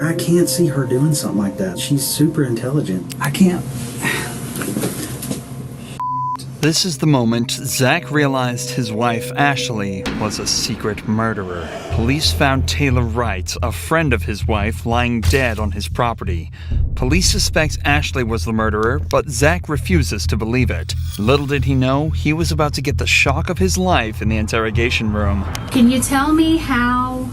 I can't see her doing something like that. She's super intelligent. I can't. This is the moment Zach realized his wife, Ashley, was a secret murderer. Police found Taylor Wright, a friend of his wife, lying dead on his property. Police suspect Ashley was the murderer, but Zach refuses to believe it. Little did he know, he was about to get the shock of his life in the interrogation room. Can you tell me how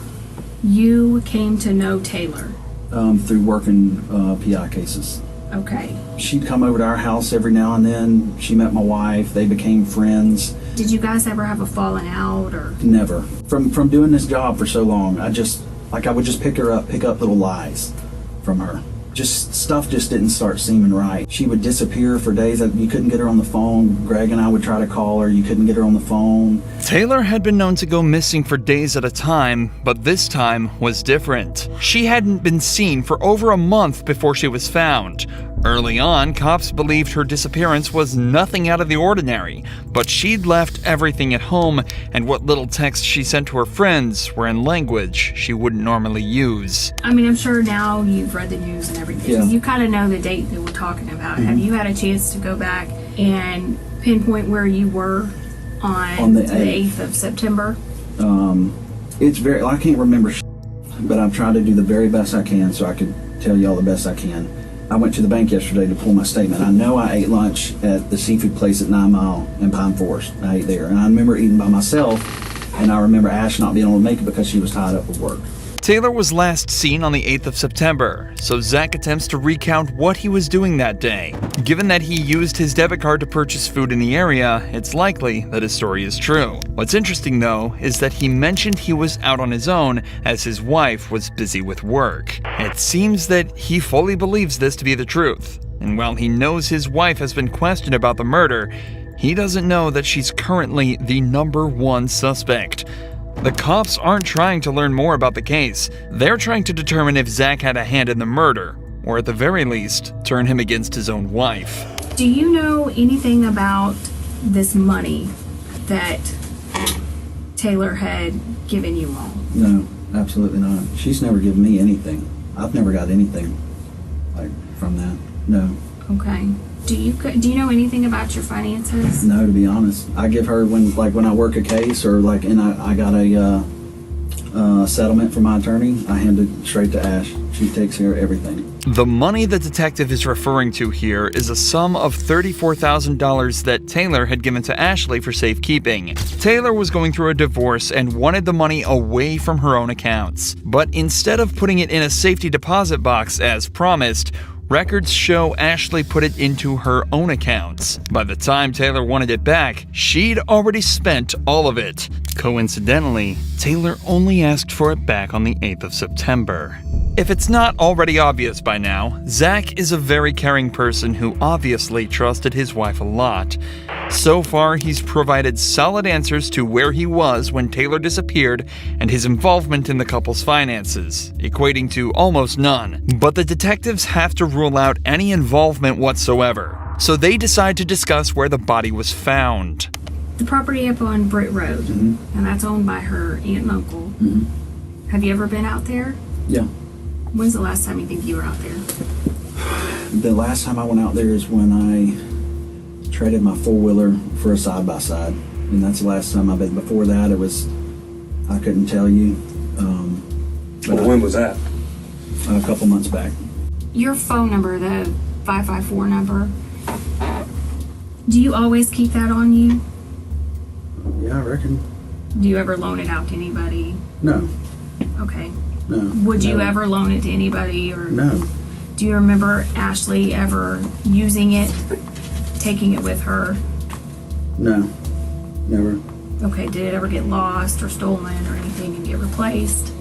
you came to know Taylor? Through working PI cases. Okay. She'd come over to our house every now and then. She met my wife. They became friends. Did you guys ever have a falling out or? Never. From doing this job for so long, I would just pick up little lies from her. Just stuff just didn't start seeming right. She would disappear for days. You couldn't get her on the phone. Greg and I would try to call her. You couldn't get her on the phone. Taylor had been known to go missing for days at a time, but this time was different. She hadn't been seen for over a month before she was found. Early on, cops believed her disappearance was nothing out of the ordinary, but she'd left everything at home, and what little texts she sent to her friends were in language she wouldn't normally use. I mean, I'm sure now you've read the news and everything. Yeah. You kind of know the date that we're talking about. Have you had a chance to go back and pinpoint where you were on the 8th of September? It's very, I can't remember, but I'm trying to do the very best I can so I could tell y'all the best I can. I went to the bank yesterday to pull my statement. I know I ate lunch at the seafood place at 9 Mile in Pine Forest. I ate there. And I remember eating by myself, and I remember Ash not being able to make it because she was tied up with work. Taylor was last seen on the 8th of September, so Zach attempts to recount what he was doing that day. Given that he used his debit card to purchase food in the area, it's likely that his story is true. What's interesting, though, is that he mentioned he was out on his own as his wife was busy with work. It seems that he fully believes this to be the truth, and while he knows his wife has been questioned about the murder, he doesn't know that she's currently the #1 suspect. The cops aren't trying to learn more about the case. They're trying to determine if Zach had a hand in the murder, or at the very least, turn him against his own wife. Do you know anything about this money that Taylor had given you all? No, absolutely not. She's never given me anything. I've never got anything from that. No. Okay. Do you know anything about your finances? No, to be honest. I give her when I work a case or and I got a settlement from my attorney, I hand it straight to Ash. She takes care of everything. The money the detective is referring to here is a sum of $34,000 that Taylor had given to Ashley for safekeeping. Taylor was going through a divorce and wanted the money away from her own accounts. But instead of putting it in a safety deposit box as promised, records show Ashley put it into her own accounts. By the time Taylor wanted it back, she'd already spent all of it. Coincidentally, Taylor only asked for it back on the 8th of September. If it's not already obvious by now, Zach is a very caring person who obviously trusted his wife a lot. So far, he's provided solid answers to where he was when Taylor disappeared and his involvement in the couple's finances, equating to almost none. But the detectives have to rule out any involvement whatsoever, so they decide to discuss where the body was found. The property up on Britt Road, and that's owned by her aunt and uncle. Have you ever been out there? Yeah. When's the last time you think you were out there? The last time I went out there is when I traded my four-wheeler for a side-by-side. And that's the last time I've been. Before that, I couldn't tell you. But when was that? A couple months back. Your phone number, the 554 number, do you always keep that on you? Yeah, I reckon. Do you ever loan it out to anybody? No. Okay. No. Would you No. ever loan it to anybody? Or No. do you remember Ashley ever using it, taking it with her? No. Never. Okay, did it ever get lost or stolen or anything and get replaced?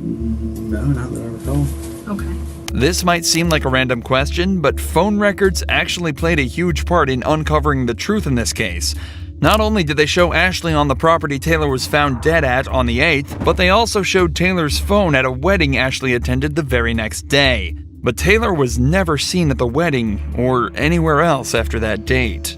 No, not that I recall. Okay. This might seem like a random question, but phone records actually played a huge part in uncovering the truth in this case. Not only did they show Ashley on the property Taylor was found dead at on the 8th, but they also showed Taylor's phone at a wedding Ashley attended the very next day. But Taylor was never seen at the wedding or anywhere else after that date.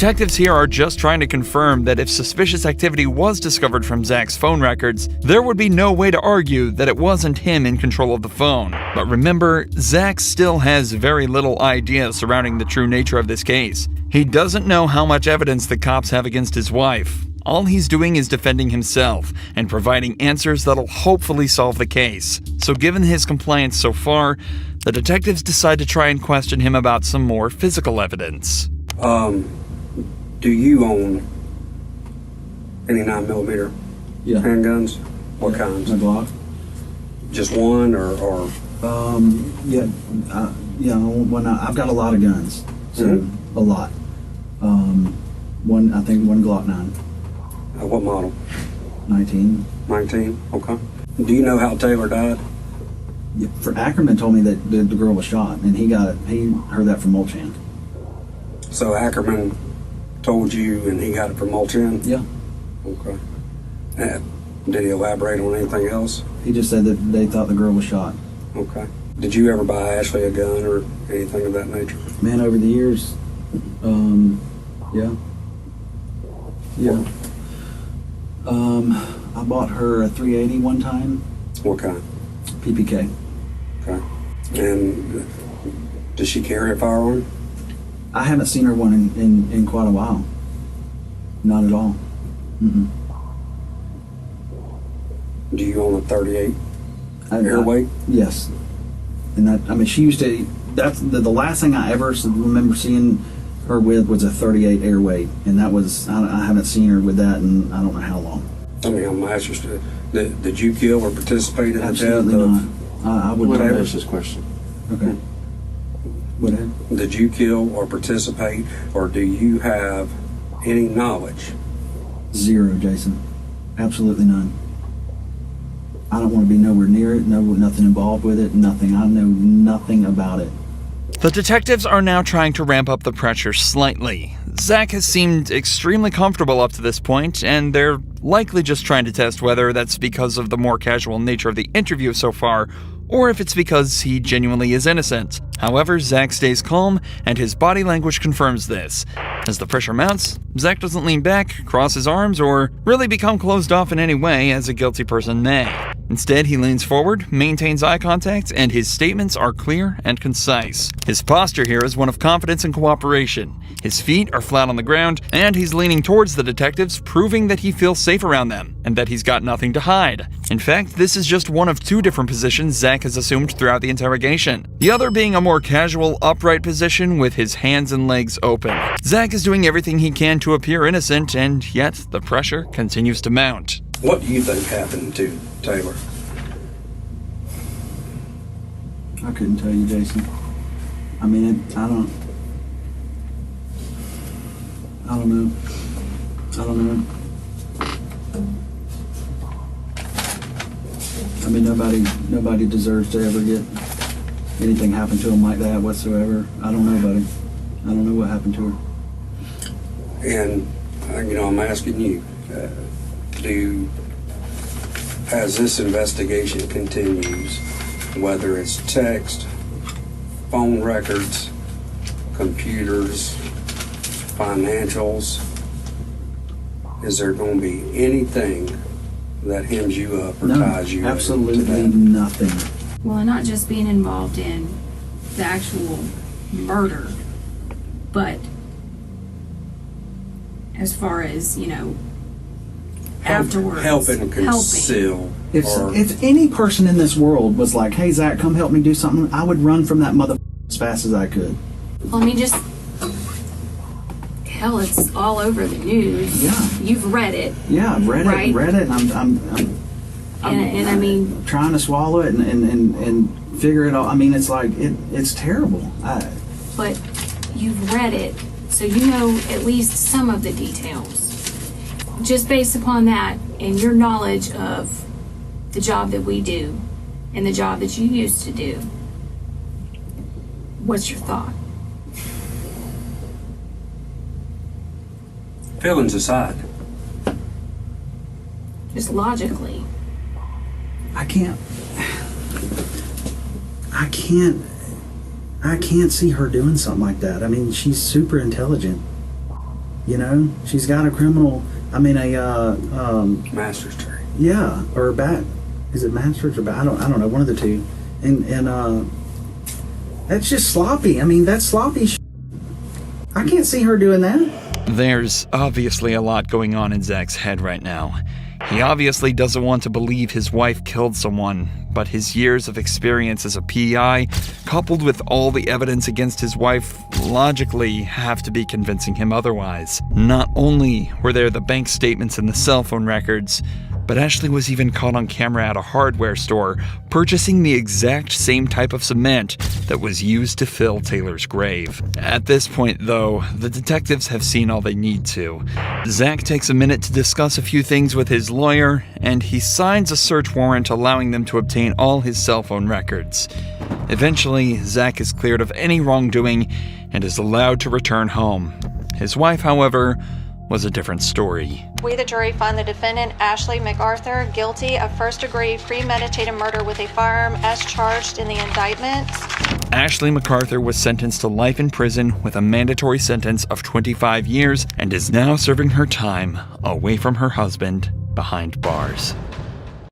detectives here are just trying to confirm that if suspicious activity was discovered from Zach's phone records, there would be no way to argue that it wasn't him in control of the phone. But remember, Zach still has very little idea surrounding the true nature of this case. He doesn't know how much evidence the cops have against his wife. All he's doing is defending himself and providing answers that'll hopefully solve the case. So given his compliance so far, the detectives decide to try and question him about some more physical evidence. Do you own any 9mm Yeah. handguns? What kinds? My Glock. Just one or Yeah. When I've got a lot of guns, so a lot. I think one Glock 9, what model? 19. 19? Okay. Do you know how Taylor died? Yeah, for Ackerman told me that the girl was shot, and he heard that from Molchan. So Ackerman told you and he got it from Molchan? Yeah. Okay. Did he elaborate on anything else? He just said that they thought the girl was shot. Okay. Did you ever buy Ashley a gun or anything of that nature? Man, over the years, yeah. I bought her a 380 one time, What kind? PPK. Okay. And does she carry a firearm? I haven't seen her one in quite a while. Not at all. Mm-mm. Do you own a 38 I- airweight? Yes. And she used to, that's the last thing I ever remember seeing her with was a 38 airweight. And that was, I haven't seen her with that in I don't know how long. I mean, I'm interested. Did you kill or participate in the death Absolutely of... not. I would Let never. him ask this question. Okay. What ahead? Did you kill or participate, or do you have any knowledge? Zero, Jason. Absolutely none. I don't want to be nowhere near it. Nothing involved with it. Nothing. I know nothing about it. The detectives are now trying to ramp up the pressure slightly. Zach has seemed extremely comfortable up to this point, and they're likely just trying to test whether that's because of the more casual nature of the interview so far, or if it's because he genuinely is innocent. However, Zach stays calm, and his body language confirms this. As the pressure mounts, Zach doesn't lean back, cross his arms, or really become closed off in any way as a guilty person may. Instead, he leans forward, maintains eye contact, and his statements are clear and concise. His posture here is one of confidence and cooperation. His feet are flat on the ground, and he's leaning towards the detectives, proving that he feels safe around them, and that he's got nothing to hide. In fact, this is just one of two different positions Zach has assumed throughout the interrogation. The other being a more casual, upright position with his hands and legs open. Zach is doing everything he can to appear innocent, and yet the pressure continues to mount. What do you think happened to Taylor? I couldn't tell you, Jason. I mean, I don't know. I mean, nobody deserves to ever get anything happen to them like that whatsoever. I don't know, buddy. I don't know what happened to her. And, I'm asking you, as this investigation continues, whether it's text, phone records, computers, financials, is there going to be anything that hems you up or ties you absolutely to that? nothing. Well, and not just being involved in the actual murder, but as far as, afterwards. Helping conceal. If any person in this world was like, hey, Zach, come help me do something, I would run from that mother as fast as I could. Well, I mean, just, hell, it's all over the news. Yeah. You've read it. Yeah, I've read Right. it, and And I mean, trying to swallow it and figure it out. I mean, it's like, it's terrible. but you've read it, so you know at least some of the details. Just based upon that and your knowledge of the job that we do and the job that you used to do, what's your thought? Feelings aside, Just logically. I can't see her doing something like that. I mean, she's super intelligent. You know, she's got a criminal. I mean, Master's degree. yeah, or back. Is it master's or back? I don't know. One of the two. And that's just sloppy. I mean, that's sloppy. I can't see her doing that. There's obviously a lot going on in Zach's head right now. He obviously doesn't want to believe his wife killed someone, but his years of experience as a PI, coupled with all the evidence against his wife, logically have to be convincing him otherwise. Not only were there the bank statements and the cell phone records, but Ashley was even caught on camera at a hardware store purchasing the exact same type of cement that was used to fill Taylor's grave. At this point, though, the detectives have seen all they need to. Zach takes a minute to discuss a few things with his lawyer, and he signs a search warrant allowing them to obtain all his cell phone records. Eventually, Zach is cleared of any wrongdoing and is allowed to return home. His wife, however, was a different story. We, the jury, find the defendant, Ashley MacArthur, guilty of first-degree premeditated murder with a firearm as charged in the indictment. Ashley MacArthur was sentenced to life in prison with a mandatory sentence of 25 years and is now serving her time away from her husband behind bars.